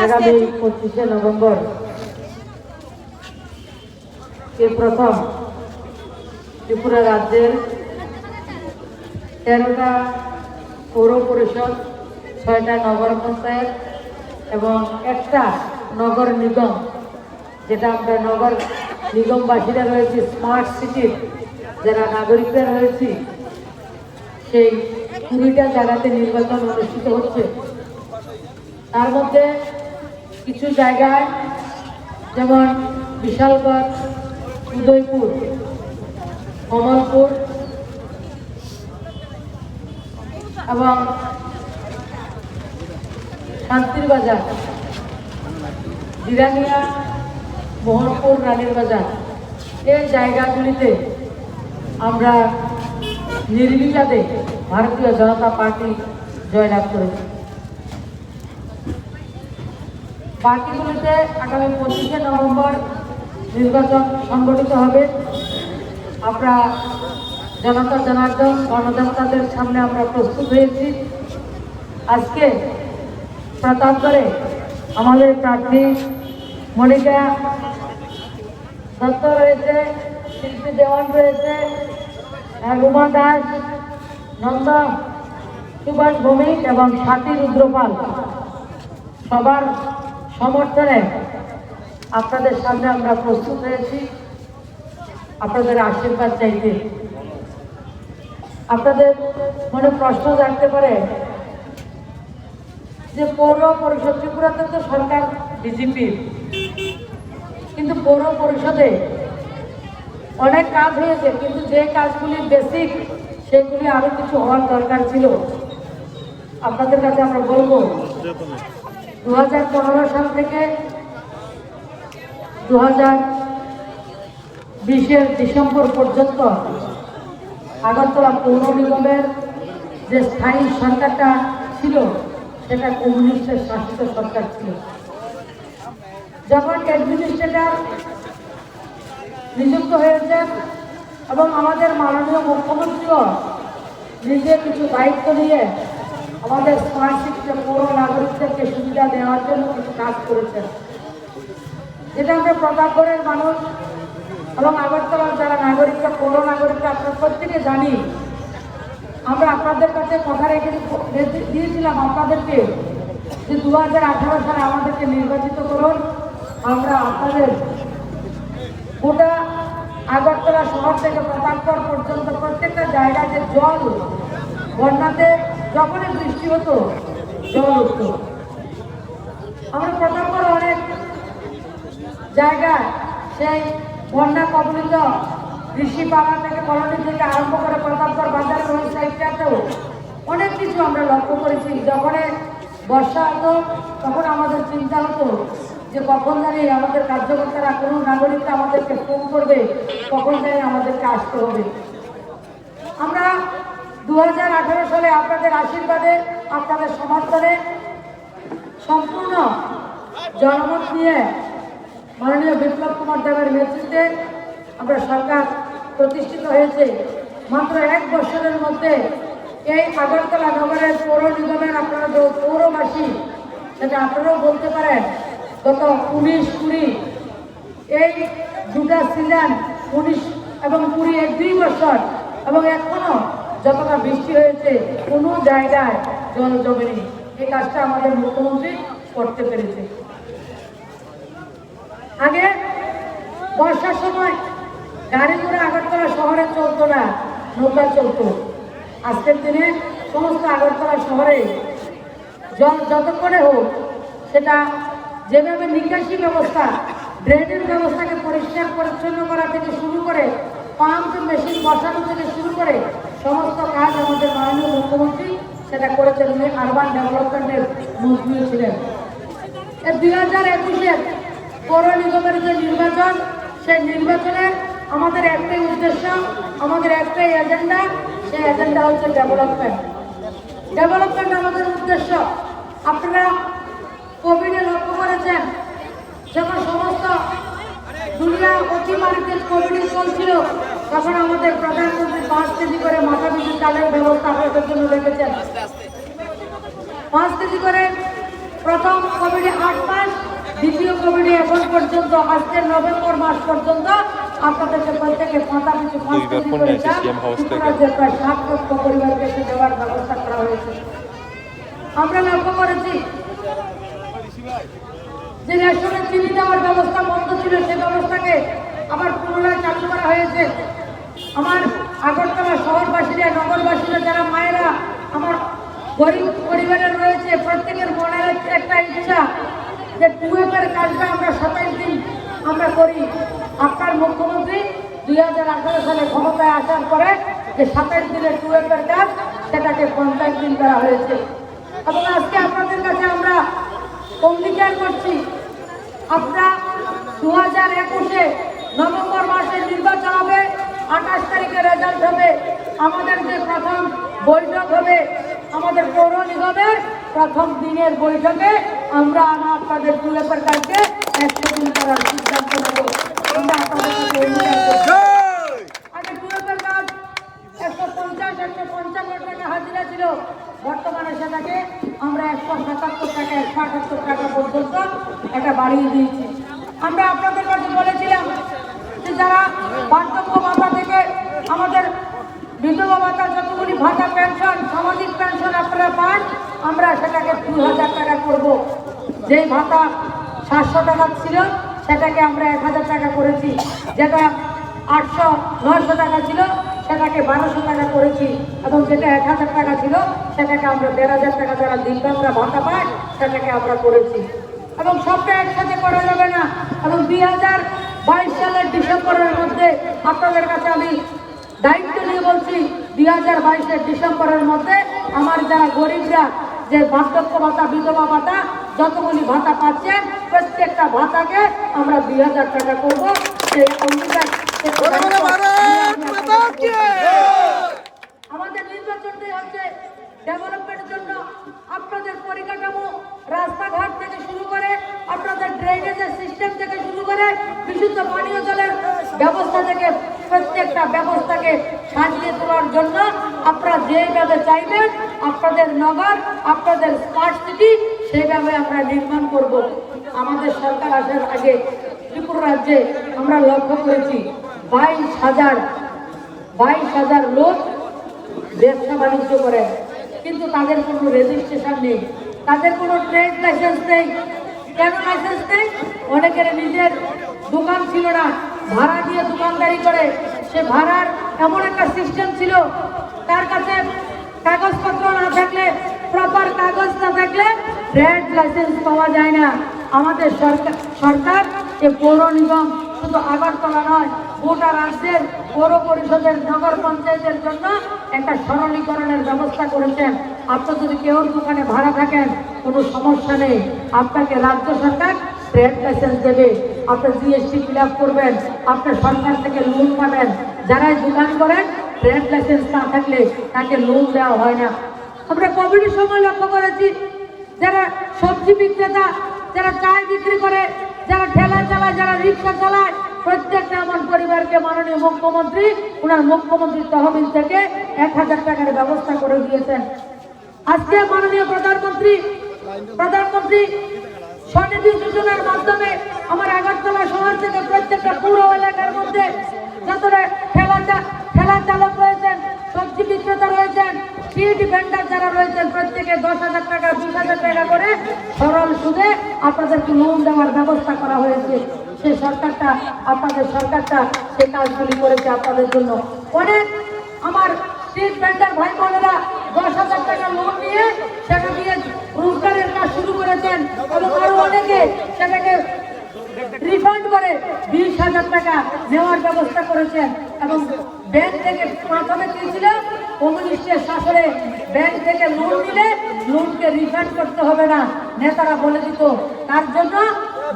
আগামী 25শে নভেম্বর প্রথম ত্রিপুরা রাজ্যের 13টা পৌর পরিষদ, 6টা নগর পঞ্চায়েত এবং একটা নগর নিগম, যেটা আমরা নগর নিগমবাসীরা রয়েছি, স্মার্ট সিটির যারা নাগরিকরা রয়েছি, সেই 20টা জায়গাতে নির্বাচন অনুষ্ঠিত হচ্ছে। তার মধ্যে কিছু জায়গায় যেমন বিশালগড়, উদয়পুর, কমলপুর এবং শান্তির বাজার, জিরানিয়া, মোহনপুর, রানীর বাজার, এই জায়গাগুলিতে আমরা নির্বিবাদে ভারতীয় জনতা পার্টি জয়লাভ করেছি। বাকিগুলিতে আগামী 25শে নভেম্বর নির্বাচন সংগঠিত হবে। আমরা জনতা জনার্দন গণদেবতাদের সামনে আমরা প্রস্তুত হয়েছি। আজকে প্রতাপগড়ে আমাদের প্রার্থী মনিকা দত্ত রয়েছে, শিল্পী দেওয়ান রয়েছে, রুমা দাস, নন্দ সুভাষ ভৌমিক এবং সাথী রুদ্রপাল, সবার সমর্থনে আপনাদের সামনে আমরা প্রস্তুত হয়েছি আপনাদের আশীর্বাদ চাইতে। আপনাদের মনে প্রশ্ন জাগতে পারে যে পৌর পরিষদ, ত্রিপুরাতে তো সরকার বিজেপির, কিন্তু পৌর পরিষদে অনেক কাজ হয়েছে, কিন্তু যে কাজগুলি বেসিক সেগুলি আরো কিছু হওয়ার দরকার ছিল। আপনাদের কাছে আমরা বলবো 2015 সাল থেকে 2020-এর ডিসেম্বর পর্যন্ত আগরতলা পৌর নিগমের যে স্থায়ী সরকারটা ছিল সেটা কমিউনিস্টের শাসিত সরকার ছিল। যখন অ্যাডমিনিস্ট্রেটর নিযুক্ত হয়েছে এবং আমাদের মাননীয় মুখ্যমন্ত্রীও নিজে কিছু দায়িত্ব নিয়ে আমাদের স্মার্ট সিটিতে পৌর নাগরিকদেরকে সুবিধা দেওয়ার জন্য কিছু কাজ করেছেন, যেটা আমরা প্রতাপগড়ের মানুষ এবং আগরতলার যারা নাগরিকরা, পৌর নাগরিকরা, আপনারা প্রত্যেকে জানি। আমরা আপনাদের কাছে কথা রেখে দিয়েছিলাম আপনাদেরকে যে 2018 সালে আমাদেরকে নির্বাচিত করুন। আমরা আপনাদের গোটা আগরতলা শহর থেকে প্রতাপগড় পর্যন্ত প্রত্যেকটা জায়গায় যে জল, বন্যাতে যখনই বৃষ্টি হতো জল উঠত। আমরা প্রতাপগড় অনেক জায়গায় সেই বন্যা কবলিত ঋষিপাড়া থেকে, কলোনি থেকে আরম্ভ করে প্রতাপগড় বাজার ওই সাইডটাতেও অনেক কিছু আমরা লক্ষ্য করেছি। যখন বর্ষা হতো তখন আমাদের চিন্তা হতো যে কখন জানি আমাদের কার্যকর্তারা, কোনো নাগরিকরা আমাদেরকে ফোন করবে, কখন জানি আমাদেরকে আসতে হবে। আমরা 2018 সালে আপনাদের আশীর্বাদে, আপনাদের সমর্থনে সম্পূর্ণ জনমত নিয়ে মাননীয় বিপ্লব কুমার দেবের নেতৃত্বে আমরা সরকার প্রতিষ্ঠিত হয়েছে। মাত্র 1 বছরের মধ্যে এই আগরতলা নগরের পৌর নিগমের আপনারা যে পৌরবাসী, সেটা আপনারাও বলতে পারেন, গত 19-20 এই দুটা সিজন 19 এবং 20 এই 2 বছর এবং এখনো যতটা বৃষ্টি হয়েছে কোনো জায়গায় জল জমেনি। এই কাজটা আমাদের মুখ্যমন্ত্রী করতে পেরেছে। আগে বর্ষার সময় গাড়ি করে আগরতলা শহরে চলতো না, নৌকা চলতো। আজকের দিনে সমস্ত আগরতলা শহরে জল যতক্ষণে হোক, সেটা যেভাবে নিকাশি ব্যবস্থা, ড্রেনের ব্যবস্থাকে পরিষ্কার পরিচ্ছন্ন করা থেকে শুরু করে, পাম্প মেশিন বসানো থেকে শুরু করে সমস্ত কাজ আমাদের মাননীয় মুখ্যমন্ত্রী সেটা করেছেন। উনি আরবান ডেভেলপমেন্টের মন্ত্রী ছিলেন। 2021-এর পৌর নিগমের যে নির্বাচন, সেই নির্বাচনে আমাদের একটাই উদ্দেশ্য, আমাদের একটাই এজেন্ডা, সেই এজেন্ডা হচ্ছে ডেভেলপমেন্ট। ডেভেলপমেন্ট আমাদের উদ্দেশ্য। আপনারা কোভিডে লক্ষ্য করেছেন, যখন সমস্ত দুনিয়া অতিমারিতে কোভিড চলছিল, তখন আমাদের প্রধানমন্ত্রী 5 কেজি করে মাথা পিছু চালের ব্যবস্থা আপনাদের জন্য রেখেছেন। 5 কেজি করে প্রথম কোভিডে 8 মাস, দ্বিতীয় কোভিডে এখন পর্যন্ত আজকে নভেম্বর মাস পর্যন্ত আপনাদেরকে প্রত্যেকে 5 প্রায় 7 লক্ষ পরিবারকে দেওয়ার ব্যবস্থা করা হয়েছে। আমরা লক্ষ্য করেছি যে রেশনের চিনি দেওয়ার ব্যবস্থা বন্ধ ছিল, সে ব্যবস্থাকে আবার পুনরায় চালু করা হয়েছে। আমার আগরতলা শহরবাসীরা, নগরবাসীরা, যারা মায়েরা আমার গরিব পরিবারের রয়েছে, প্রত্যেকের মনের একটা ইচ্ছা যে টুয়েপের কাজটা আমরা 27 দিন আমরা করি। আপনার মুখ্যমন্ত্রী 2018 সালে ক্ষমতায় আসার পরে যে 27 দিনের টুয়েপের কাজ, সেটাকে 50 দিন করা হয়েছে। এবং আজকে আপনাদের কাছে আমরা অঙ্গীকার করছি, আপনারা 2021-এ নভেম্বর মাসে নির্বাচন হবে, 28 তারিখে রেজাল্ট হবে, আমাদের যে প্রথম বৈঠক হবে, আমাদের পৌর নিগমের প্রথম দিনের বৈঠকে আমরা আপনাদের টুয়েপের কাজকে 100 দিন করার সিদ্ধান্ত নেব। আমরা আপনাদের কাছে অঙ্গীকার করছি। আগে টুয়েপের কাজ 150-155 টাকা হাজিরা ছিল, বর্তমানে সেটাকে আমরা 177 টাকা 178 টাকা পর্যন্ত এটা বাড়িয়ে দিয়েছি। আমরা আপনাদের কাছে বলেছিলাম যে যারা বার্ধক্য ভাতা থেকে আমাদের বিধবা ভাতা, যতগুলি ভাতা, পেনশন, সামাজিক পেনশন আপনারা পান, আমরা সেটাকে 2000 টাকা করব। যেই ভাতা 700 টাকা ছিল সেটাকে আমরা 1000 টাকা করেছি, যেটা 800-900 টাকা ছিল সেটাকে 1200 টাকা করেছি, এবং যেটা 1000 টাকা ছিল সেটাকে আমরা 1500 টাকা যারা দিব্যাঙ্গরা ভাতা পায় সেটাকে আমরা করেছি। এবং সবটা একসাথে করা যাবে না, এবং 2022 সালের ডিসেম্বরের মধ্যে আপনাদের কাছে আমি দায়িত্ব নিয়ে বলছি, 2022-এর ডিসেম্বরের মধ্যে আমার যারা গরিবরা যে বার্ধক্য ভাতা, বিধবা ভাতা, যতগুলি ভাতা পাচ্ছেন প্রত্যেকটা ভাতাকে আমরা 2000 টাকা করব। সেই অঙ্গীকার আমাদের নির্বাচনটাই হচ্ছে ডেভেলপমেন্টের জন্য। আপনাদের পরিকাঠামো, রাস্তাঘাট থেকে শুরু করে, আপনাদের ড্রেনেজের সিস্টেম থেকে শুরু করে, বিশুদ্ধ পানীয় জলের ব্যবস্থা থেকে প্রত্যেকটা ব্যবস্থাকে সাজিয়ে তোলার জন্য আপনারা যেভাবে চাইবেন আপনাদের নগর, আপনাদের স্মার্ট সিটি, সেইভাবে আমরা নির্মাণ করব। আমাদের সরকার আসার আগে ত্রিপুরা রাজ্যে আমরা লক্ষ্য করেছি 22,000 লোক ব্যবসা বাণিজ্য করে, কিন্তু তাদের কোনো রেজিস্ট্রেশন নেই, তাদের কোনো ট্রেড লাইসেন্স নেই। কেন লাইসেন্স নেই? অনেকের নিজের দোকান ছিল না, ভাড়া দিয়ে দোকানদারি করে। সে ভাড়ার এমন একটা সিস্টেম ছিল, তার কাছে কাগজপত্র না থাকলে, প্রপার কাগজ না থাকলে ট্রেড লাইসেন্স পাওয়া যায় না। আমাদের সরকার যে পৌর নিগম শুধু আগরতলা নয়, গোটা রাজ্যের পৌর পরিষদের, নগর পঞ্চায়েতের জন্য একটা সরলীকরণের ব্যবস্থা করেছেন। আপনার যদি কেউ দোকানে ভাড়া থাকেন কোনো সমস্যা নেই, আপনাকে রাজ্য সরকার ট্রেড লাইসেন্স দেবে, আপনার জিএসটি ফিল আপ করবেন, আপনার সরকার থেকে লোন পাবেন। যারাই দোকান করেন ট্রেড লাইসেন্স না থাকলে তাকে লোন দেওয়া হয় না। আমরা কোভিডের সময় লক্ষ্য করেছি, যারা সবজি বিক্রেতা, যারা চায় বিক্রি করে, যারা ঠেলা চালায়, যারা রিক্সা চালায়, প্রত্যেকটা আমার পরিবারকে মাননীয় মুখ্যমন্ত্রী ওনার মুখ্যমন্ত্রীর তহবিল থেকে 1000 টাকার ব্যবস্থা করে দিয়েছেন। আজকে মাননীয় প্রধানমন্ত্রী স্বনিধি যোজনার মাধ্যমে আমার আগরতলা শহর থেকে প্রত্যেকটা পুরো এলাকার মধ্যে যতটা ঠেলা চালক রয়েছেন, সবজি বিক্রেতা রয়েছেন, স্ট্রিট ভেন্ডার যারা রয়েছেন, প্রত্যেকে 10,000 টাকা 20,000 টাকা করে সরল সুদে আপনাদেরকে লোন দেওয়ার ব্যবস্থা করা হয়েছে। সেই সরকারটা, আপনাদের সরকারটা সে কাজগুলি করেছে আপনাদের জন্য। অনেক আমার স্ট্রিট ভেন্ডার ভাই বোনেরা 10,000 টাকা লোন নিয়ে সেটা দিয়ে রোজগারের কাজ শুরু করেছেন, এবং আরো অনেকে সেটাকে রিফান্ড করে 20,000 টাকা নেওয়ার ব্যবস্থা করেছেন। এবং ব্যাংক থেকে প্রথমে কি ছিল, কমিউনিস্টের শাসনে ব্যাংক থেকে লোন নিলে লোনকে রিফান্ড করতে হবে না, নেতারা বলে দিত, তার জন্য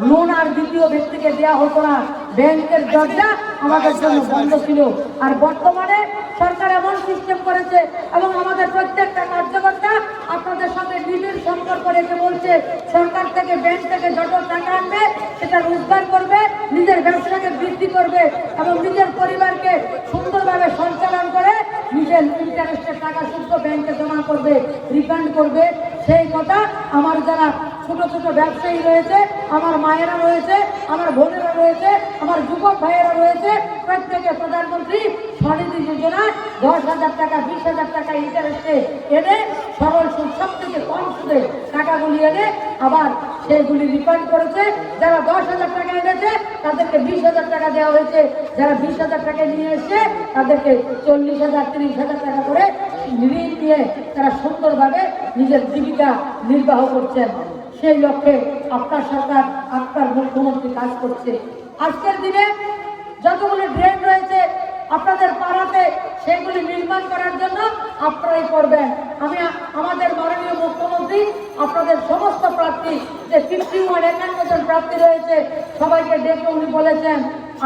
লোন আর দ্বিতীয় ব্যক্তিকে দেওয়া হতো না, ব্যাংকের দরজা আমাদের জন্য বন্ধ ছিল। আর বর্তমানে সরকার এমন সিস্টেম করেছে, এবং আমাদের প্রত্যেকটা কার্যকর্তা আপনাদের সঙ্গে নিবিড় সম্পর্ক রেখে বলছে, সরকার থেকে ব্যাংক থেকে যত টাকা আনবে সেটা রোজগার করবে, নিজের ব্যবসাকে বৃদ্ধি করবে, এবং নিজের পরিবারকে সুন্দরভাবে সঞ্চালন করে নিজের ইন্টারেস্টের টাকা শুদ্ধ ব্যাংকে জমা করবে, রিফান্ড করবে। সেই কথা আমার যারা ছোট ছোট ব্যবসায়ী রয়েছে, আমার মায়েরা রয়েছে, আমার বোনেরা রয়েছে, আমার যুবক ভাইয়েরা রয়েছে, প্রত্যেকে প্রধানমন্ত্রী স্বনিধি যোজনায় 10,000 টাকা 20,000 টাকা ইন্টারেস্টে এনে সরল সুদ, সব থেকে কম সুদে টাকাগুলি এনে আবার সেগুলি রিফান্ড করেছে। যারা 10,000 টাকা এনেছে তাদেরকে 20,000 টাকা দেওয়া হয়েছে, যারা 20,000 টাকা নিয়ে এসছে তাদেরকে 40,000 30,000 টাকা করে ঋণ দিয়ে তারা সুন্দরভাবে নিজের জীবিকা নির্বাহ করছেন। সেই লক্ষ্যে আপনার সরকার, আপনার মুখ্যমন্ত্রী কাজ করছে। আজকের দিনে যতগুলো ড্রেন রয়েছে আপনাদের পাড়াতে সেগুলি নির্মাণ করার জন্য আপনারাই করবেন। আমি আমাদের মাননীয় মুখ্যমন্ত্রী আপনাদের সমস্ত প্রার্থী যে 51 জন প্রার্থী রয়েছে সবাইকে ডেকে উনি বলেছেন,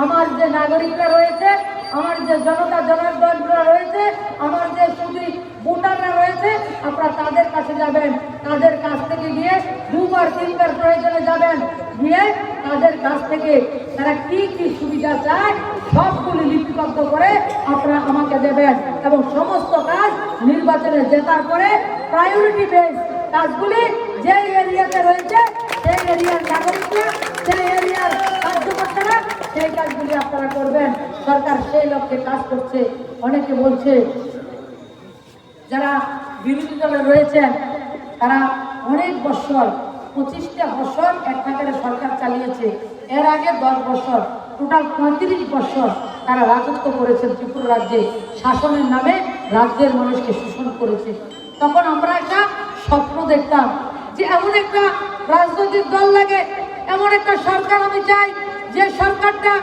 আমার যে নাগরিকরা রয়েছে, আমার যে জনতা জনার্দনরা রয়েছে, আমার যে শুধু ভোটাররা রয়েছে, আপনারা তাদের কাছে যাবেন, তাদের কাছ থেকে গিয়ে 2বার 3বার প্রয়োজনে যাবেন, গিয়ে তাদের কাছ থেকে তারা কি কি সুবিধা চায় সবগুলি লিপিবদ্ধ করে আপনারা আমাকে দেবেন এবং সমস্ত কাজ নির্বাচনে জেতার পরে প্রায়োরিটি বেস কাজগুলি যে এরিয়াতে রয়েছে সেই এরিয়ার নাগরিকরা, সেই এরিয়ার কার্যকর্তারা সেই কাজগুলি আপনারা করবেন। সরকার সেই লক্ষ্যে কাজ করছে। অনেকে বলছে যারা বিরোধী দলে রয়েছেন তারা অনেক বছর 25টা বছর এক নাগারে সরকার চালিয়েছে, এর আগে 10 বছর, টোটাল 35 বছর তারা রাজত্ব করেছেন ত্রিপুরা রাজ্যে, শাসনের নামে রাজ্যের মানুষকে শোষণ করেছে। তখন আমরা একটা স্বপ্ন দেখতাম যে এমন একটা রাজনৈতিক দল লাগে, এমন একটা সরকার আমি চাই যে সরকারটা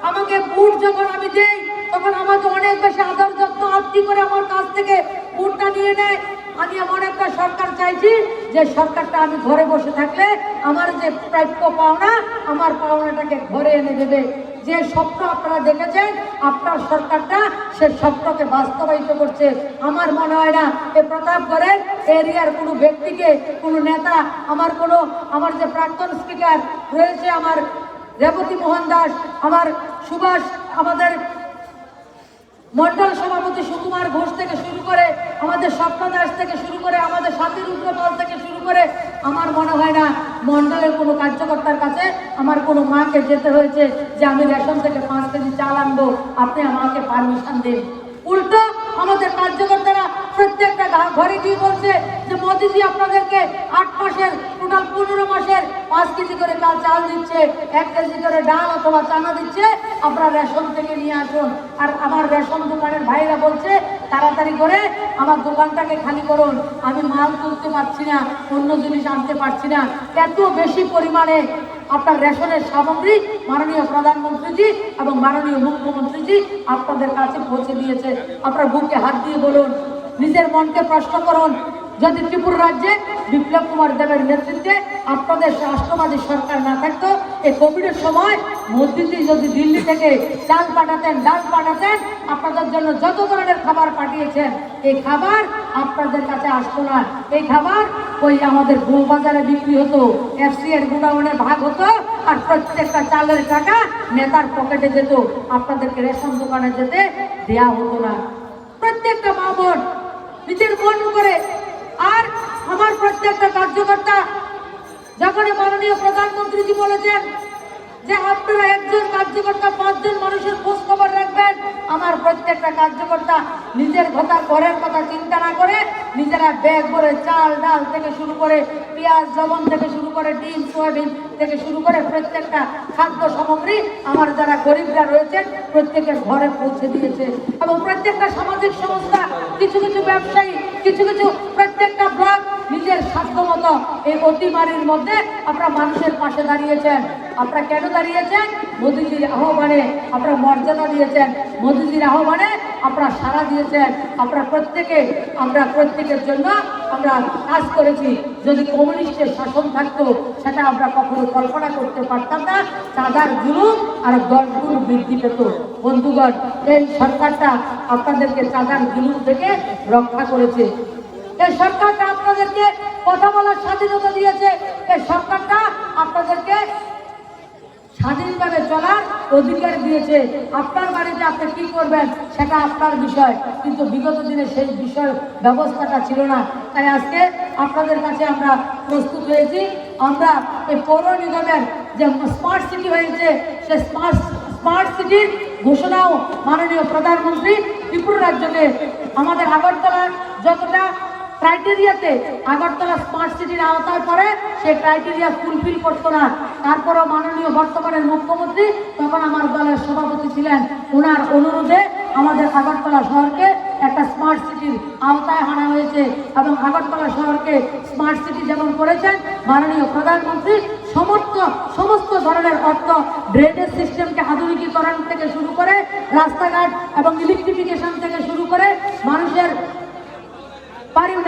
আমাকে ভোট যখন আমি দেই তখন আমাকে অনেক বেশি আদর যত্ন আত্মি করে আমার কাছ থেকে ভোটটা নিয়ে নেয়। আমি এমন একটা সরকার চাইছি যে সরকারটা আমি ঘরে বসে থাকলে আমার যে প্রাপ্য পাওনা, আমার পাওনাটাকে ঘরে এনে দেবে। যে স্বপ্ন আপনারা দেখেছেন আপনার সরকারটা সে স্বপ্নকে বাস্তবায়িত করছে। আমার মনে হয় না এই প্রতাপগড়ের এরিয়ার কোনো ব্যক্তিকে, কোনো নেতা, আমার যে প্রাক্তন স্পিকার রয়েছে, আমার রেবতী মোহন দাস, আমার সুভাষ, আমাদের মন্ডল সভাপতি সুকুমার ঘোষ থেকে শুরু করে, আমাদের স্বপ্ন দাস থেকে শুরু করে, আমাদের সাথী রুদ্রপাল থেকে শুরু করে, আমার মনে হয় না মন্ডলের কোনো কার্যকর্তার কাছে আমার কোনো মাকে যেতে হয়েছে যে আমি রেশন থেকে 5 কেজি চাল আনবো, আপনি আমাকে পারমিশন দিন। উল্টো আমাদের কার্যকর্তারা প্রত্যেকটা ঘরে গিয়ে বলছে যে মোদিজি আপনাদেরকে 8 মাসের, টোটাল 15 মাসের 5 কেজি করে চাল দিচ্ছে, 1 কেজি করে ডাল অথবা চানা দিচ্ছে, আপনারা রেশন থেকে নিয়ে আসুন। আর আমার রেশন দোকানের ভাইরা বলছে তাড়াতাড়ি করে আমার দোকানটাকে খালি করুন, আমি মাল তুলতে পারছি না, অন্য জিনিস আনতে পারছি না। এত বেশি পরিমাণে আপনার রেশনের সামগ্রী মাননীয় প্রধানমন্ত্রীজি এবং মাননীয় মুখ্যমন্ত্রীজি আপনাদের কাছে পৌঁছে দিয়েছে। আপনার বুকে হাত দিয়ে বলুন, নিজের মনকে প্রশ্ন করুন, যদি ত্রিপুরা রাজ্যে বিপ্লব কুমার দেবের নেতৃত্বে আপনাদের রাষ্ট্রবাদী সরকার না থাকতো, এই কোভিডের সময় মোদিজি যদি দিল্লি থেকে চাল পাঠাতেন, ডাল পাঠাতেন, আপনাদের জন্য যত ধরনের খাবার পাঠিয়েছেন, এই খাবার আপনাদের কাছে আসতো না। এই খাবার ওই আমাদের গোবাজারে বিক্রি হতো, এফসি এর গোডাউনে ভাগ হতো, আর প্রত্যেকটা চালের টাকা নেতার পকেটে যেত, আপনাদেরকে রেশন দোকানে যেতে দেয়া হতো না। প্রত্যেকটা মা বোন নিজের মন করে, আর আমার প্রত্যেকটা কার্যকর্তা, যখন মাননীয় প্রধানমন্ত্রীজি বলেছেন যে আপনারা একজন কার্যকর্তা 5 জন মানুষের খোঁজ খবর রাখবেন, আমার প্রত্যেকটা কার্যকর্তা নিজের ঘরের কথা চিন্তা না করে নিজেরা ব্যাগ ভরে চাল ডাল থেকে শুরু করে, পেঁয়াজ লবণ থেকে শুরু করে, ডিম সয়াবিন থেকে শুরু করে প্রত্যেকটা খাদ্য সামগ্রী আমার যারা গরিবরা রয়েছেন প্রত্যেকের ঘরে পৌঁছে দিয়েছে। এবং প্রত্যেকটা সামাজিক সংস্থা, কিছু কিছু ব্যবসায়ী, কিছু কিছু প্রত্যেকটা ব্লক নিজের সাধ্যমতো এই অতিমারির মধ্যে আপনারা মানুষের পাশে দাঁড়িয়েছেন। আপনারা কেন দাঁড়িয়েছেন? মোদিজির আহ্বানে আপনারা মর্যাদা দিয়েছেন, মোদিজির আহ্বানে আপনারা সাড়া দিয়েছেন। আমরা প্রত্যেকের জন্য আমরা কাজ করেছি। যদি কমিউনিস্টের শাসন থাকতো সেটা আমরা কখনো কল্পনা করতে পারতাম না। চাঁদার জুলুম আর 10 গুণ বৃদ্ধি পেত। বন্ধুগণ, এই সরকারটা আপনাদেরকে চাঁদার জুলুম থেকে রক্ষা করেছে। এই সরকারটা আপনাদেরকে কথা বলার স্বাধীনতা দিয়েছে। এই সরকারটা আপনাদেরকে স্বাধীনভাবে চলার অধিকার দিয়েছে। আপনার বাড়িতে আপনি কি করবেন সেটা আপনার বিষয়, কিন্তু বিগত দিনে সেই বিষয় ব্যবস্থাটা ছিল না। তাই আজকে আপনাদের কাছে আমরা প্রস্তুত হয়েছি আমরা এই পৌর নিগমের যে স্মার্ট সিটি হয়েছে সে স্মার্ট সিটির ঘোষণাও মাননীয় প্রধানমন্ত্রী ত্রিপুরা রাজ্যকে আমাদের আগরতলার যতটা ক্রাইটেরিয়াতে আগরতলা স্মার্ট সিটির আওতায় পড়ে সেই ক্রাইটেরিয়া ফুলফিল করতো না। তারপরও মাননীয় বর্তমানের মুখ্যমন্ত্রী তখন আমার দলের সভাপতি ছিলেন, ওনার অনুরোধে আমাদের আগরতলা শহরকে একটা স্মার্ট সিটির আওতায় আনা হয়েছে এবং আগরতলা শহরকে স্মার্ট সিটি যেমন করেছেন মাননীয় প্রধানমন্ত্রী সমস্ত ধরনের অর্থ ড্রেনেজ সিস্টেমকে আধুনিকীকরণ থেকে শুরু করে রাস্তাঘাট এবং ইলেকট্রিফিকেশন থেকে শুরু করে মানুষের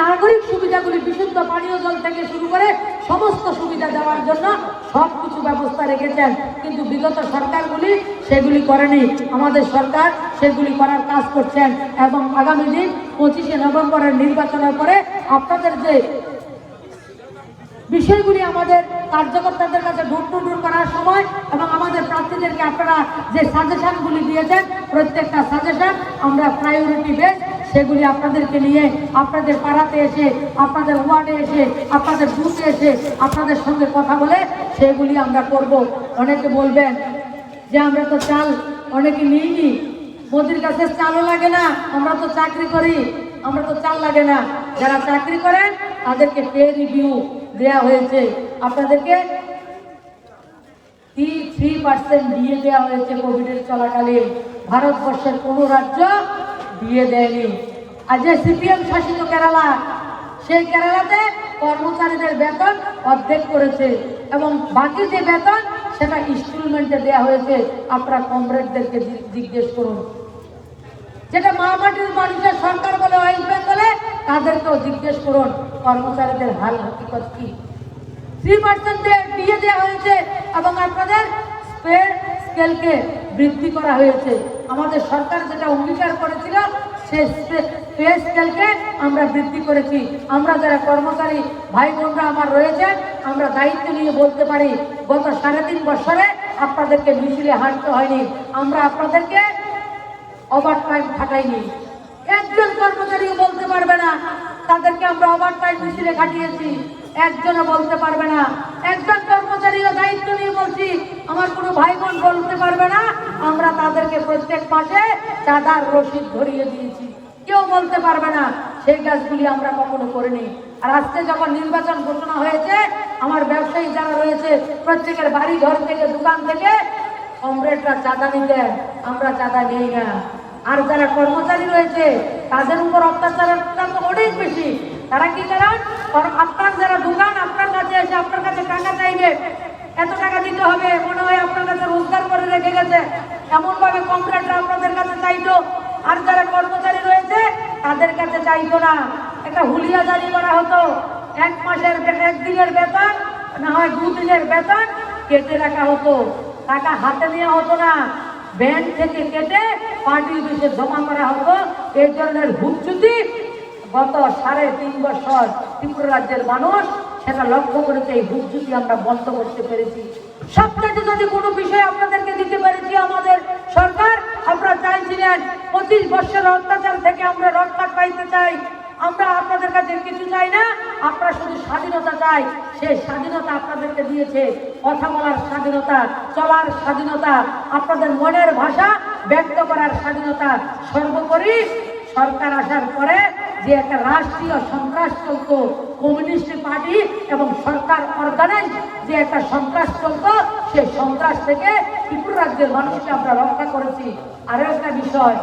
নাগরিক সুবিধাগুলি বিশুদ্ধ পানীয় জল থেকে শুরু করে সমস্ত সুবিধা দেওয়ার জন্য সবকিছু ব্যবস্থা রেখেছেন, কিন্তু বিগত সরকারগুলি সেগুলি করেনি। আমাদের সরকার সেগুলি করার কাজ করছেন এবং আগামী দিন 25শে নভেম্বরের নির্বাচনের পরে আপনাদের যে বিষয়গুলি আমাদের কার্যকর্তাদের কাছে ডোর টু ডোর করার সময় এবং আমাদের প্রার্থীদেরকে আপনারা যে সাজেশনগুলি দিয়েছেন প্রত্যেকটা সাজেশন আমরা প্রায়োরিটি বেস সেগুলি আপনাদেরকে নিয়ে আপনাদের পাড়াতে এসে আপনাদের ওয়ার্ডে এসে আপনাদের বুথে এসে আপনাদের সঙ্গে কথা বলে সেগুলি আমরা করব। অনেকে বলবেন যে আমরা তো চাল অনেকে নিইনি, মোদির কাছে চালও লাগে না, আমরা তো চাকরি করি, আমরা তো চাল লাগে না। যারা চাকরি করেন তাদেরকে পে রিভিউ দেওয়া হয়েছে, আপনাদেরকে 3% দিয়ে দেওয়া হয়েছে কোভিডের চলাকালীন। ভারতবর্ষের কোনো রাজ্য দিয়ে দেয়নি। আর যে সিপিএম শাসিত কেরালা, সেই কেরালাতে কর্মচারীদের বেতন অর্ধেক করেছে এবং বাকি যে বেতন সেটা ইনস্টলমেন্টে দেওয়া হয়েছে। আপনারা কমরেডদেরকে জিজ্ঞেস করুন, যেটা মামাটির মানুষের সরকার বলে ওয়েস্ট বেঙ্গলে তাদেরকেও জিজ্ঞেস করুন কর্মচারীদের হাল হকিকত কি। 3% দিয়ে দেওয়া হয়েছে এবং আপনাদের পে স্কেলকে বৃদ্ধি করা হয়েছে। আমাদের সরকার যেটা অঙ্গীকার করেছিল সেই পে স্কেলকে আমরা বৃদ্ধি করেছি। আমরা যারা কর্মচারী ভাই বোনরা আমার রয়েছেন, আমরা দায়িত্ব নিয়ে বলতে পারি গত 3.5 বছরে আপনাদেরকে মিছিলে হাঁটতে হয়নি, আমরা আপনাদেরকে ওভার টাইম খাটাইনি। একজন কর্মচারীও বলতে পারবে না তাদেরকে আমরা ওভার টাইম মিছিলে খাটিয়েছি, একজনও বলতে পারবে না। একজন কর্মচারীও দায়িত্ব নিয়ে বলছি, আমার কোনো ভাই বোন বলতে পারবে না আমরা তাদেরকে প্রত্যেক মাসে চাঁদার রসিদ ধরিয়ে দিয়েছি, কেউ বলতে পারবে না। সেই কাজগুলি আমরা কখনো করিনি। আর আজকে যখন নির্বাচন ঘোষণা হয়েছে, আমার ব্যবসায়ী যারা রয়েছে প্রত্যেকের বাড়ি ঘর থেকে দোকান থেকে কমরেডরা চাঁদা নিতেন, আমরা চাঁদা নেই না। আর যারা কর্মচারী রয়েছে তাদের উপর অত্যাচারটা তো অনেক বেশি। তারা কি করেন, আপনার যারা দোকান আপনার কাছে এসে আপনার কাছে টাকা চাইবে, এত টাকা দিতে হবে, মনে হয় আপনার কাছে রোজগার করে রেখে গেছে, এমন ভাবে কমরেডরা আপনাদের কাছে চাইতো। আর যারা কর্মচারী রয়েছে তাদের কাছে চাইতো না, একটা হুলিয়া জারি করা হতো, 1 মাসের 1 দিনের বেতন না হয় 2 দিনের বেতন কেটে রাখা হতো, টাকা হাতে নেওয়া হতো না, ব্যাংক থেকে কেটে পার্টি অফিসে জমা করা হতো। এই ধরনের হুমচুতি গত 3.5 বছর ত্রিপুরা রাজ্যের মানুষ সেটা লক্ষ্য করেছে। এই হুমচুতি আমরা বন্ধ করতে পেরেছি। সবথেকে যদি কোনো বিষয় আপনাদেরকে দিতে পেরেছি আমাদের সরকার, আপনারা চাইছিলেন 25 বছরের অত্যাচার থেকে আমরা রক্ষা পাইতে চাই, আমরা আপনাদের কাছে কিছু চাই না, আপনারা শুধু স্বাধীনতা চাই। সেই স্বাধীনতা আপনাদেরকে দিয়েছে, কথা বলার স্বাধীনতা, চলার স্বাধীনতা, আপনাদের মনের ভাষা ব্যক্ত করার স্বাধীনতা। সর্বোপরি সরকার আসার পরে যে একটা রাষ্ট্রীয় সন্ত্রাস চলত, কমিউনিস্ট পার্টি এবং সরকার অর্গানাইজ যে একটা সন্ত্রাস চলত, সেই সন্ত্রাস থেকে ত্রিপুরা রাজ্যের মানুষকে আমরা রক্ষা করেছি। আরো একটা বিষয়,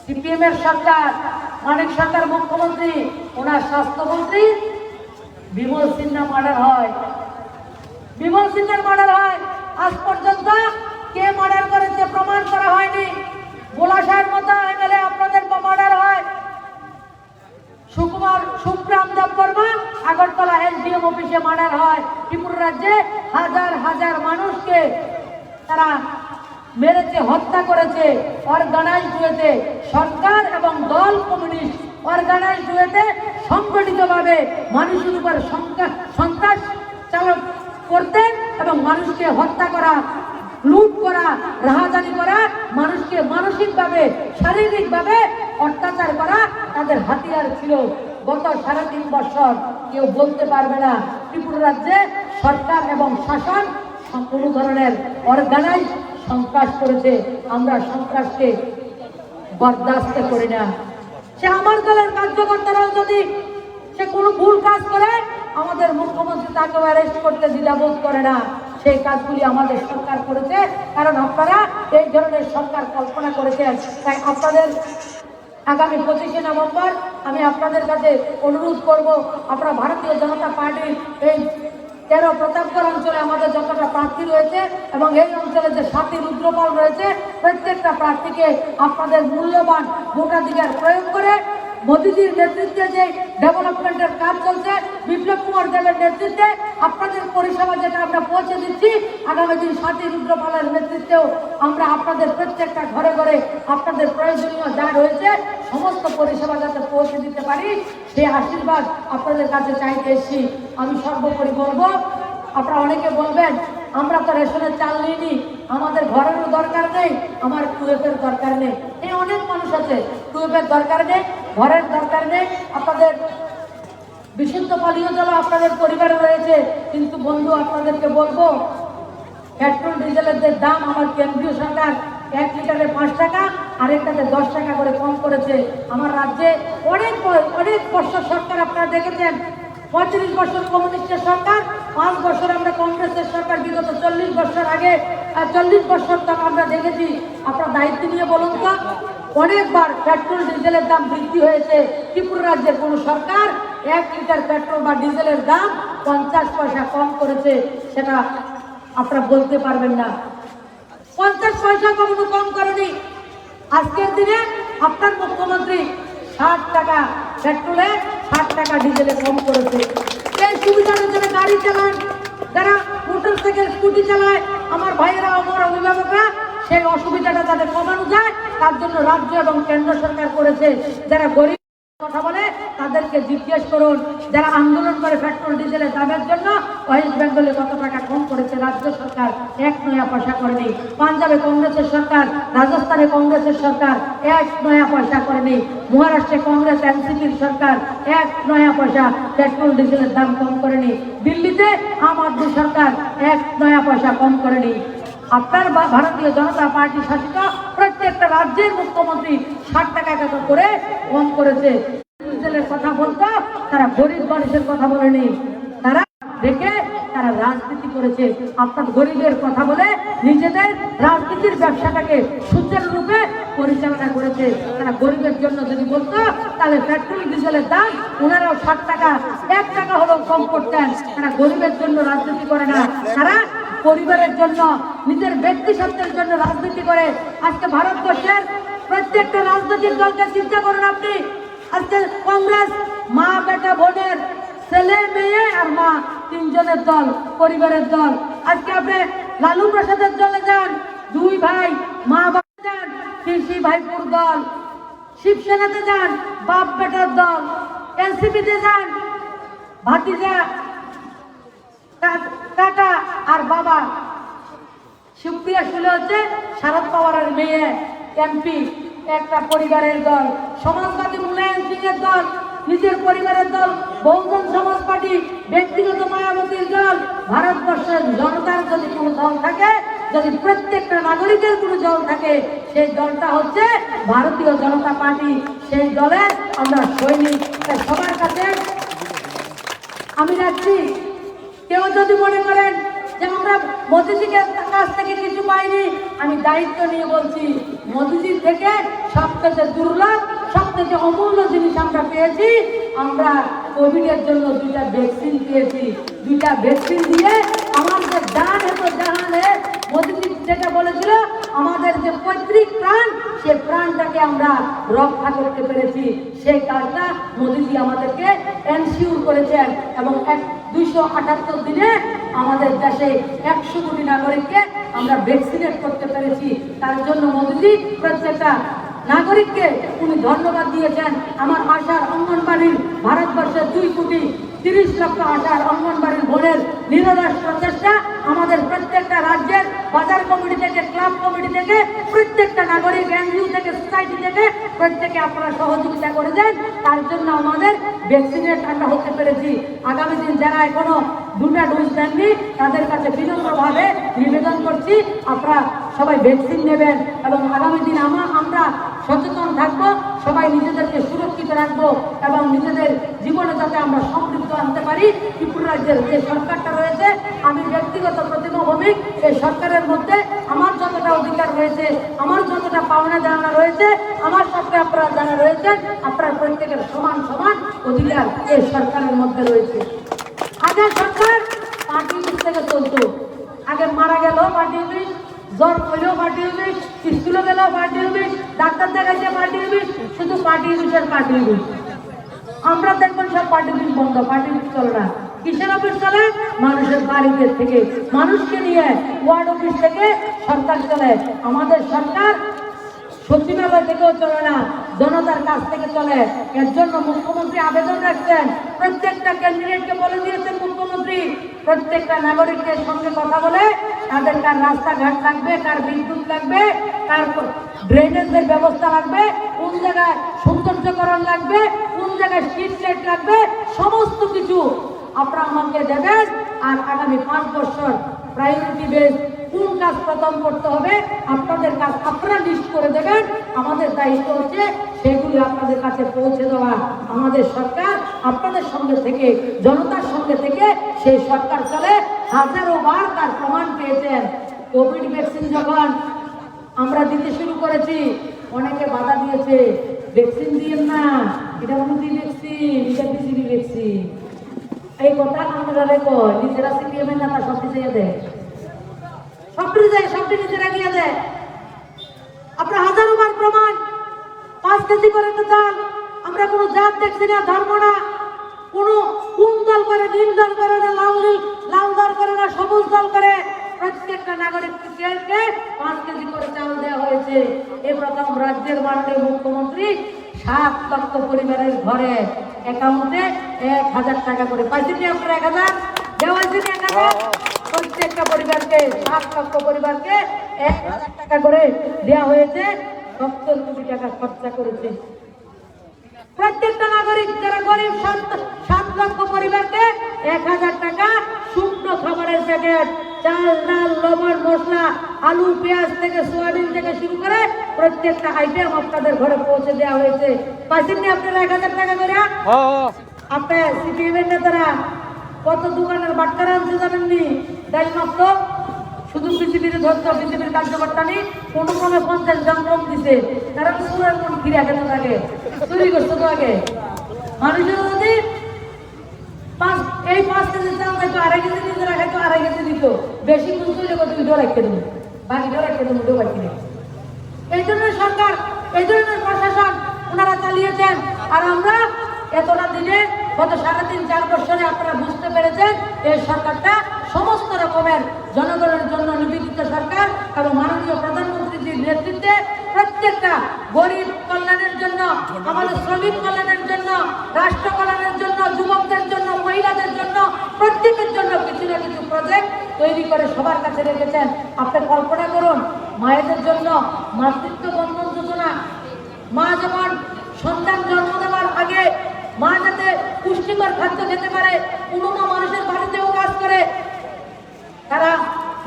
সিপিএম এর সরকার, মানিক সরকার মুখ্যমন্ত্রী, ওনার স্বাস্থ্যমন্ত্রী বিমল সিনহা মার্ডার হয়। বিমল সিনহার মার্ডার হয়, আজ পর্যন্ত কে মার্ডার করেছে প্রমাণ করা হয়নি। বোলাশাহের মতো এমএলএ আপনাদের মার্ডার হয়। সুখরাম দেব বর্মা আগরতলা এসডিএম অফিসে মার্ডার হয়। ত্রিপুরা রাজ্যে হাজার হাজার মানুষকে তারা মেরেছে, হত্যা করেছে অর্গানাইজড ওয়েতে। সরকার এবং দল কমিউনিস্ট অর্গানাইজড ওয়েতে সংগঠিতভাবে মানুষের উপর সন্ত্রাস চালক করতেন এবং মানুষকে হত্যা করা, লুট করা, রাহাজানি করা, মানুষকে মানসিকভাবে শারীরিকভাবে অত্যাচার করা তাদের হাতিয়ার ছিল। গত 3.5 বছর কেউ বলতে পারবে না ত্রিপুরা রাজ্যে সরকার এবং শাসন কোনো ধরনের অর্গানাইজ সন্ত্রাস করেছে। আমরা সন্ত্রাসকে বরদাস্ত করি না। সে আমার দলের কার্যকর্তারাও যদি সে কোনো ভুল কাজ করে, আমাদের মুখ্যমন্ত্রী তাকে অ্যারেস্ট করতে দ্বিধাবোধ করে না। সেই কাজগুলি আমাদের সরকার করেছে, কারণ আপনারা এই ধরনের সরকার কল্পনা করেছেন। তাই আপনাদের আগামী 25শে নভেম্বর আমি আপনাদের কাছে অনুরোধ করব, আপনারা ভারতীয় জনতা পার্টির এই 13 প্রতাপগড় অঞ্চলে আমাদের যতটা প্রার্থী রয়েছে এবং এই অঞ্চলে যে 7টি রুদ্রপাল রয়েছে, প্রত্যেকটা প্রার্থীকে আপনাদের মূল্যবান ভোটাধিকার প্রয়োগ করে মোদীজির নেতৃত্বে যে ডেভেলপমেন্টের কাজ চলছে, বিপ্লব কুমার দেবের নেতৃত্বে আপনাদের পরিষেবা যেটা আমরা পৌঁছে দিচ্ছি, আগামী দিন 7টি রুদ্রপালের নেতৃত্বেও আমরা আপনাদের প্রত্যেকটা ঘরে ঘরে আপনাদের প্রয়োজনীয় যা রয়েছে সমস্ত পরিষেবা যাতে পৌঁছে দিতে পারি, সেই আশীর্বাদ আপনাদের কাছে চাইতে এসেছি। আমি সর্বোপরি বলবো, আপনারা অনেকে বলবেন আমরা তো রেশনের চাল নিইনি, আমাদের ঘরেরও দরকার নেই, আমার টুয়েফের দরকার নেই। এই অনেক মানুষ আছে, টুয়েফের দরকার নেই, ঘরের দরকার নেই, আপনাদের বিশুদ্ধ পানীয় জল আপনাদের পরিবারে রয়েছে। কিন্তু বন্ধু, আপনাদেরকে বলবো, পেট্রোল ডিজেলের যে দাম আমার কেন্দ্রীয় সরকার 1 লিটারে 5 টাকা, আরেকটাতে 10 টাকা করে কম করেছে। আমার রাজ্যে অনেক বছর সরকার আপনারা দেখেছেন, 35 বছর কমিউনিস্টের সরকার, 5 বছর আমরা কংগ্রেসের সরকার, বিগত 40 বছর আগে 40 বছর তক আমরা দেখেছি। আপনার দায়িত্ব নিয়ে বলুন তো, অনেকবার পেট্রোল ডিজেলের দাম বৃদ্ধি হয়েছে। ত্রিপুরা রাজ্যের কোনো সরকার 1 লিটার পেট্রোল বা ডিজেলের দাম 50 পয়সা কম করেছে, সেটা আপনারা বলতে পারবেন না। 50 পয়সা কখনো কম করেনি। আজকের দিনে আপনার মুখ্যমন্ত্রী 60 টাকা পেট্রোলে, 60 টাকা ডিজেলে কম করেছে। এই সুবিধার জন্য গাড়ি চালান, যারা মোটরসাইকেল স্কুটি চালায়, আমার ভাইয়েরা, আমার অভিভাবকরা, সেই অসুবিধাটা যাতে কমানো যায় তার জন্য রাজ্য এবং কেন্দ্র সরকার করেছে। যারা গরিব কথা বলে তাদেরকে জিজ্ঞেস করুন, যারা আন্দোলন করে পেট্রোল ডিজেলের দামের জন্য, ওয়েস্ট বেঙ্গলে কত টাকা কম করেছে রাজ্য সরকার? 1 নয়া পয়সা করেনি। পাঞ্জাবে কংগ্রেসের সরকার, রাজস্থানে কংগ্রেসের সরকার 1 নয়া পয়সা করেনি। মহারাষ্ট্রে কংগ্রেস এনসিপির সরকার 1 নয়া পয়সা পেট্রোল ডিজেলের দাম কম করেনি। দিল্লিতে আম আদমি সরকার 1 নয়া পয়সা কম করেনি। আপনার ভারতীয় জনতা পার্টি শাসিত প্রত্যেকটা রাজ্যের মুখ্যমন্ত্রী 60 টাকা করে কম করেছে। ডিজেলের কথা বলতো, তারা গরিব মানুষের কথা বলেনি, তারা দেখে তারা রাজনীতি করেছে। আপনার গরিবের কথা বলে নিজেদের রাজনীতির ব্যবসাটাকে সুচারুরূপে পরিচালনা করেছে। তারা গরিবের জন্য যদি বলতো, তাহলে পেট্রোল ডিজেলের দাম ওনারাও 60 টাকা 1 টাকা হলেও কম করতেন। তারা গরিবের জন্য রাজনীতি করে না, তারা পরিবারের জন্য, নিজের ব্যক্তি স্বার্থের জন্য রাজনীতি করে। আজকে ভারতবর্ষের প্রত্যেকটা রাজনৈতিক দলকে চিন্তা করুন আপনি। আজকে কংগ্রেস মা বেটা বোনের, ছেলে মেয়ে আর মা, 3 জনের দল, পরিবারের দল। আজকে আপনি লালু প্রসাদের দলে যান, 2 ভাই মা বাবা যান, কৃষি ভাইপুর দল। শিবসেনাতে যান, বাপ বেটার দল। এনসিপিতে যান, ভাতিজা কাকা আর বাবা। সুপ্রিয়া সুলে হচ্ছে শরদ পাওয়ারের মেয়ে, এমপি, একটা পরিবারের দল। সমাজবাদী মুলায়ম সিং এর দল, নিজের পরিবারের দল। বহুজন সমাজ পার্টি, ব্যক্তিগত মায়াবতীর দল। ভারতবর্ষের জনতার যদি কোনো দল থাকে, যদি প্রত্যেকটা নাগরিকের কোনো দল থাকে, সেই দলটা হচ্ছে ভারতীয় জনতা পার্টি। সেই দলের আমরা সৈনিক। তাই সবার কাছে আমি যাচ্ছি, কেউ যদি মনে করেন যে আমরা মোদিজির কাছ থেকে কিছু পাইনি, আমি দায়িত্ব নিয়ে বলছি, মোদিজির থেকে সবথেকে দুর্লভ, সবথেকে অমূল্য জিনিস আমরা পেয়েছি। আমরা কোভিডের জন্য 2টা ভ্যাকসিন পেয়েছি। 2টা ভ্যাকসিন দিয়ে আমাদের জান এত জাহানে, মোদিজি যেটা বলেছিল, আমাদের যে পৈতৃক প্রাণ, সে প্রাণটাকে আমরা রক্ষা করতে পেরেছি। সেই কাজটা মোদিজি আমাদেরকে এনশিওর করেছেন এবং 278 দিনে আমাদের দেশে 100 কোটি নাগরিককে আমরা ভ্যাকসিনেট করতে পেরেছি। তার জন্য মোদিজি প্রত্যেকটা নাগরিককে উনি ধন্যবাদ দিয়েছেন। আমার আশার অঙ্গনবাড়ির ভারতবর্ষের 2 কোটি 30 লক্ষ আশার অঙ্গনবাড়ির বোনের নিরলস প্রচেষ্টা আমাদের প্রত্যেকটা রাজ্যের বাজার কমিটি থেকে, ক্লাব কমিটি থেকে, প্রত্যেকটা নাগরিক এনজিও থেকে, সোসাইটি থেকে প্রত্যেকে আপনারা সহযোগিতা করেছেন। তার জন্য আমাদের ভ্যাকসিনের ঠান্ডা হতে পেরেছি। আগামী দিন যারা এখনো 2টা ডোজ দেননি তাদের কাছে বিনম্রভাবে নিবেদন করছি আপনারা সবাই ভ্যাকসিন নেবেন এবং আগামী দিন আমরা সচেতন থাকবো, সবাই নিজেদেরকে সুরক্ষিত রাখবো এবং নিজেদের জীবনে যাতে আমরা সমৃদ্ধ আনতে পারি। ত্রিপুরা রাজ্যের যে সরকারটা রয়েছে, আমি ব্যক্তিগত প্রতিমাভূমিক এই সরকারের মধ্যে আমার যতটা অধিকার রয়েছে, আমার যতটা পাওনা দেওয়া রয়েছে, আমার সাথে আপনারা যারা রয়েছেন আপনারা প্রত্যেকের সমান সমান অধিকার এই সরকারের মধ্যে রয়েছে। আগের সরকার পার্টি অফিস থেকে চলতো, আগে মারা গেল পার্টি অফিস, জ্বর হলেও পার্টি অফিস, স্কুলে গেলেও পার্টি অফিস, ডাক্তার দেখাইছে পার্টি অফিস, শুধু পার্টি অফিসের পার্টি অফিস। আমরা দেখবেন সব পার্টি অফিস বন্ধ, পার্টি অফিস চলে না। কিসের অফিস চলে? মানুষের বাড়িতে থেকে, মানুষকে নিয়ে ওয়ার্ড অফিস থেকে সরকার চলে। আমাদের সরকার সচিবালয় থেকেও চলে না, জনতার কাছ থেকে চলে। এর জন্য মুখ্যমন্ত্রী আবেদন রাখছেন, প্রত্যেকটা ক্যান্ডিডেটকে বলে দিয়েছেন মুখ্যমন্ত্রী, প্রত্যেকটা নাগরিকের সঙ্গে কথা বলে তাদের কার রাস্তাঘাট লাগবে, কার বিদ্যুৎ লাগবে, কার ড্রেনেজের ব্যবস্থা লাগবে, কোন জায়গায় সৌন্দর্যকরণ লাগবে, কোন জায়গায় স্ট্রিট লাইট লাগবে, সমস্ত কিছু আপনারা আমাকে দেবেন। আর আগামী 5 বছর প্রায়োরিটি বেস কোন কাজ প্রথম করতে হবে আপনাদের কাজ আপনারা লিস্ট করে দেবেন। আমাদের দায়িত্ব হচ্ছে সেগুলি আপনাদের কাছে পৌঁছে দেওয়া। আমাদের সরকার আপনাদের সঙ্গে থেকে, জনতার সঙ্গে থেকে সেই সরকার চলে। হাজারো বার তার প্রমাণ পেয়েছেন। কোভিড ভ্যাকসিন যখন আমরা দিতে শুরু করেছি অনেকে বাধা দিয়েছে, ভ্যাকসিন দিয়েন না, এটা মোদি ভ্যাকসিন, এটা বিসিবি ভ্যাকসিন। এই কথা আপনারা রেখো, নিজেরা সিপিএম এর নেতা সব কিছু দেয়, সবটি নিজেরা গিয়ে দেয়। আপনার হাজারো বার প্রমাণ, 5 কেজি করে তো চাল, আমরা কোনো জাত দেখছি না, ধর্ম না, কোনো কোন দল করে, নীল দল করে না, লাল দল করে না, সবুজ দল করে, প্রত্যেকটা নাগরিককে 5 কেজি করে চাল দেওয়া হয়েছে। এই প্রথম রাজ্যের মাননীয় মুখ্যমন্ত্রী 7 লক্ষ পরিবারের ঘরে অ্যাকাউন্টে 1000 টাকা করে পাইছেন। আপনারা 1000 দেওয়া হয়েছে, 1000 প্রত্যেকটা পরিবারকে, 7 লক্ষ পরিবারকে 1000 টাকা করে দেওয়া হয়েছে। 70 কোটি টাকা খরচা করেছে প্রত্যেকটা নাগরিক যারা গরিব, 7 লক্ষ পরিবারকে 1000 টাকা শুকনো খাবারের প্যাকেট, চাল, ডাল, লবণ, মশলা, আলু, পেঁয়াজ থেকে সোয়াবিন থেকে শুরু করে প্রত্যেকটা আইটেম আপনাদের ঘরে পৌঁছে দেওয়া হয়েছে। পাইছেন আপনারা 1000 টাকা করে? আপনার সিপিএম এর নেতারা কত দোকানের বাট্টারা আনতে জানেননি? ডাল মাত্র শুধু পৃথিবীর ধরতো, পৃথিবীর কার্যকর্তা নেই, কোনো ক্রমে 50 জন কম দিছে। তারা সুরের মন ফিরে খেতে থাকে, চুরি করতে তো আগে। মানুষের যদি এই 5 কেজি চাল খাইতো, 2.5 কেজি নিজেরা খাইতো, 2.5 কেজি দিত, বেশি কিন্তু তুমি ডরাইতে দেবো, বাকি ডরাইতে দেবো, ডো বাকি নেই। এই জন্য সরকার, এই ধরনের প্রশাসন ওনারা চালিয়েছেন। আর আমরা এতটা দিনে গত 3.5-4 বছরে আপনারা বুঝতে পেরেছেন এই সরকারটা সমস্ত রকমের জনগণের জন্য নিবেদিত সরকার এবং মাননীয় প্রধানমন্ত্রীর নেতৃত্বে প্রত্যেকটা গরিব কল্যাণের জন্য, আমাদের শ্রমিক কল্যাণের জন্য, রাষ্ট্র কল্যাণের জন্য, যুবকদের জন্য, মহিলাদের জন্য, প্রত্যেকের জন্য কিছু না কিছু প্রজেক্ট তৈরি করে সবার কাছে রেখেছেন। আপনি কল্পনা করুন, মায়েদের জন্য মাতৃত্ব বন্ধন যোজনা, মা যেমন সন্তান জন্ম দেওয়ার আগে মা যাতে পুষ্টিকর খাদ্য খেতে পারে, কোনো মানুষের বাড়িতেও কাজ করে, তারা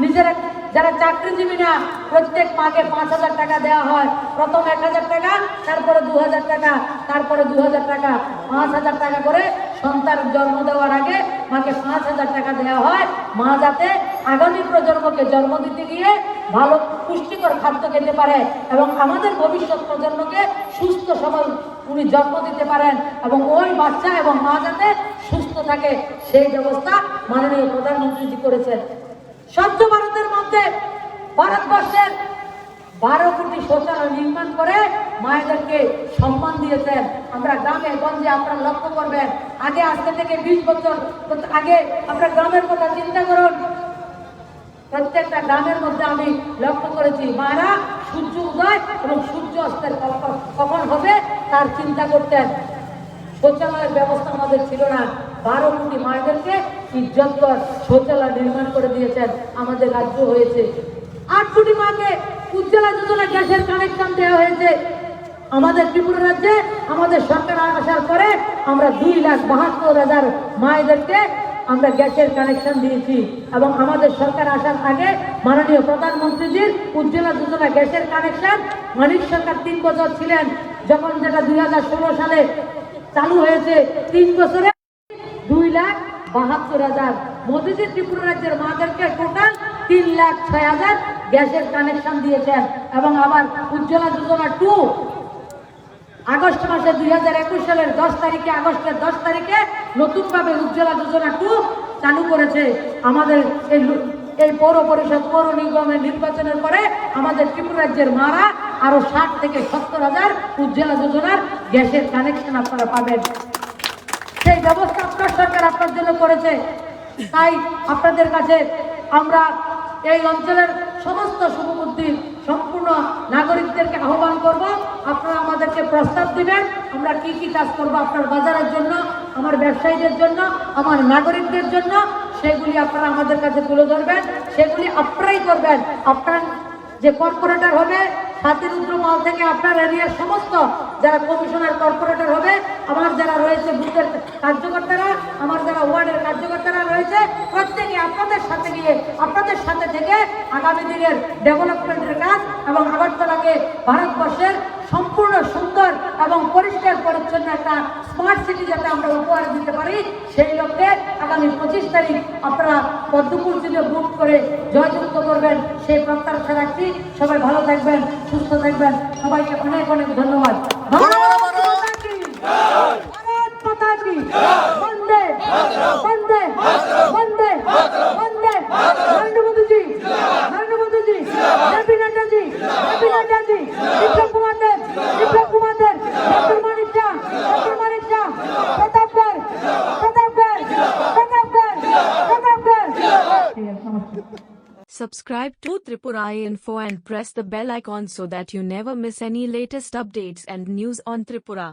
নিজেরা যারা চাকরিজীবী না, প্রত্যেক মাকে 5000 টাকা দেওয়া হয়। প্রথম 1000 টাকা, তারপরে 2000 টাকা, তারপরে 2000 টাকা, 5000 টাকা করে সন্তান জন্ম দেওয়ার আগে মাকে 5000 টাকা দেওয়া হয়। মা যাতে আগামী প্রজন্মকে জন্ম দিতে গিয়ে ভালো পুষ্টিকর খাদ্য খেতে পারে এবং আমাদের ভবিষ্যৎ প্রজন্মকে সুস্থ সবল উনি জন্ম দিতে পারেন এবং ওই বাচ্চা এবং মা যাতে সুস্থ থাকে সেই ব্যবস্থা মাননীয় প্রধানমন্ত্রীজি করেছেন। স্বচ্ছ ভারতের মধ্যে ভারতবর্ষের 12 কোটি শৌচালয় নির্মাণ করে মায়েদেরকে সম্মান দিয়েছেন। আমরা গ্রামে গঞ্জে আপনারা লক্ষ্য করবেন, আগে আজকে থেকে 20 বছর আগে আপনার গ্রামের কথা চিন্তা করুন, প্রত্যেকটা গ্রামের মধ্যে আমি লক্ষ্য করেছি মারা সূর্য উদয় এবং সূর্য অস্তের কখন হবে তার চিন্তা করতেন। শৌচালয়ের ব্যবস্থা আমাদের ছিল না, 12 কোটি মায়েদেরকে ইজ্জতকর শৌচালয় নির্মাণ করে দিয়েছেন। আমাদের রাজ্য হয়েছে 8 কোটি মাকে উজ্জ্বলা যোজনা গ্যাসের কানেকশন দেওয়া হয়েছে। আমাদের ত্রিপুরা রাজ্যে আমাদের সরকার আসার পরে আমরা 2,72,000 মায়েদেরকে আমরা গ্যাসের কানেকশন দিয়েছি এবং আমাদের সরকার আসার আগে মাননীয় প্রধানমন্ত্রীজির উজ্জ্বলা যোজনা গ্যাসের কানেকশন মানিক সরকার 3 বছর ছিলেন যখন, যেটা 2016 সালে চালু হয়েছে, 3 বছরে 2,72,000 মোদীজি ত্রিপুরা রাজ্যের মাদেরকে টোটাল 3,06,000 গ্যাসের কানেকশন দিয়েছেন। এবং আবার উজ্জ্বলা যোজনা 2 আগস্ট মাসে 2021 সালের 10 তারিখে, আগস্টের 10 তারিখে নতুনভাবে উজ্জ্বলা যোজনা 2 চালু করেছে। আমাদের এই পৌর পরিষদ পৌর নিগমের নির্বাচনের পরে আমাদের ত্রিপুরা রাজ্যের মারা আরো 60 থেকে 70,000 উজ্জ্বলা যোজনার গ্যাসের কানেকশন আপনারা পাবেন। সেই ব্যবস্থা আপনার সরকার আপনার জন্য করেছে। তাই আপনাদের কাছে আমরা এই অঞ্চলের সমস্ত শুভবুদ্ধি সম্পূর্ণ নাগরিকদেরকে আহ্বান করব, আপনারা আমাদেরকে প্রস্তাব দিবেন আমরা কি কি কাজ করব আপনার বাজারের জন্য, আমার ব্যবসায়ীদের জন্য, আমার নাগরিকদের জন্য। সেগুলি আপনারা আমাদের কাছে তুলে ধরবেন, সেগুলি আপনারাই করবেন। আপনার যে কর্পোরেটর হবে সাতিরুদ্র মাল থেকে আপনার এরিয়ার সমস্ত যারা কমিশনার কর্পোরেটর হবে, আমার যারা রয়েছে বুথের কার্যকর্তারা, আমার যারা ওয়ার্ডের কার্যকর্তারা রয়েছে, প্রত্যেকে আপনাদের সাথে নিয়ে আপনাদের সাথে থেকে আগামী দিনের ডেভেলপমেন্টের কাজ এবং আগরতলাকে ভারতবর্ষের সম্পূর্ণ সুন্দর এবং পরিষ্কার পরিচ্ছন্ন একটা স্মার্ট সিটি যাতে আমরা উপহার দিতে পারি, সেই লক্ষ্যে আগামী 25 তারিখ আপনারা পদ্মপুর সিটে বুক করে জয়যুক্ত করবেন, সেই প্রত্যাশা রাখছি। সবাই ভালো থাকবেন, সুস্থ থাকবেন, সবাইকে অনেক অনেক ধন্যবাদ। বন্দে বন্দে বন্দে বন্দে Narendra Modiji, Narendra Modiji, JP Naddaji, JP Naddaji, Biplab Kumar Deb, Biplab Kumar Deb, doctor Manik Saha, doctor Manik Saha, Pratapgarh, Pratapgarh, Pratapgarh, Pratapgarh. Subscribe to Tripura Info and press the bell icon so that you never miss any latest updates and news on Tripura.